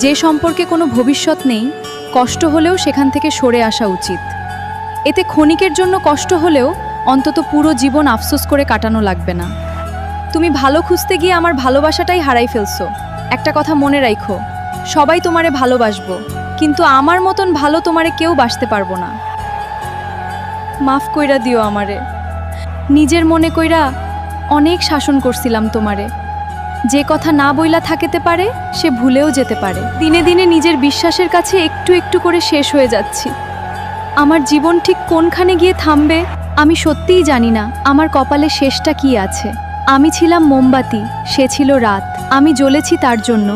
যে সম্পর্কে কোনো ভবিষ্যৎ নেই, কষ্ট হলেও সেখান থেকে সরে আসা উচিত। এতে ক্ষণিকের জন্য কষ্ট হলেও অন্তত পুরো জীবন আফসোস করে কাটানো লাগবে না। তুমি ভালো খুঁজতে গিয়ে আমার ভালোবাসাটাই হারাই ফেলছো। একটা কথা মনে রাখো, সবাই তোমারে ভালোবাসবো, কিন্তু আমার মতন ভালো তোমারে কেউ বাসতে পারবো না। মাফ কইরা দিও আমারে। নিজের মনে কইরা অনেক শাসন করছিলাম তোমারে। যে কথা না বইলা থাকতে পারে সে ভুলেও যেতে পারে। দিনে দিনে নিজের বিশ্বাসের কাছে একটু একটু করে শেষ হয়ে যাচ্ছি। আমার জীবন ঠিক কোনখানে গিয়ে থামবে আমি সত্যিই জানি না। আমার কপালে শেষটা কি আছে। আমি ছিলাম মোমবাতি, সে ছিল রাত। আমি জ্বলেছি তার জন্য,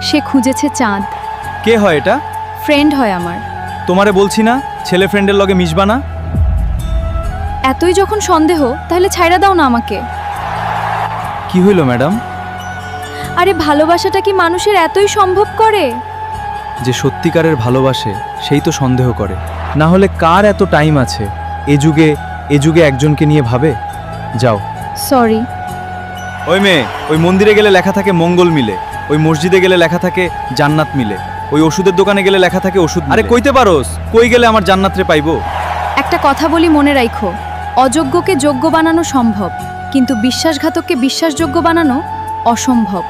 সে খুঁজেছে চাঁদ। কে হয় এটা? ফ্রেন্ড হয় আমার। তোমারে বলছি না ছেলে ফ্রেন্ডের লগে মিশবা না। এতই যখন সন্দেহ, তাহলে ছাইড়া দাও না আমাকে। কি হইল ম্যাডাম? আরে ভালোবাসাটা কি মানুষের এতই সম্ভব করে? যে সত্যিকারের ভালোবাসে সেই তো সন্দেহ করে, না হলে কার এত টাইম আছে এ যুগে একজনকে নিয়ে ভাবে? যাও। সরি। ওই মেয়ে, ওই মন্দিরে গেলে লেখা থাকে মঙ্গল মিলে, ওই মসজিদে গেলে লেখা থাকে জান্নাত মিলে, ওই ওষুধের দোকানে গেলে লেখা থাকে ওষুধ। আরে কইতে পারোস কই গেলে আমার জান্নাতরে পাইবো? একটা কথা বলি, মনে রাখো, অযোগ্যকে যোগ্য বানানো সম্ভব, কিন্তু বিশ্বাসঘাতককে বিশ্বাসযোগ্য বানানো অসম্ভব।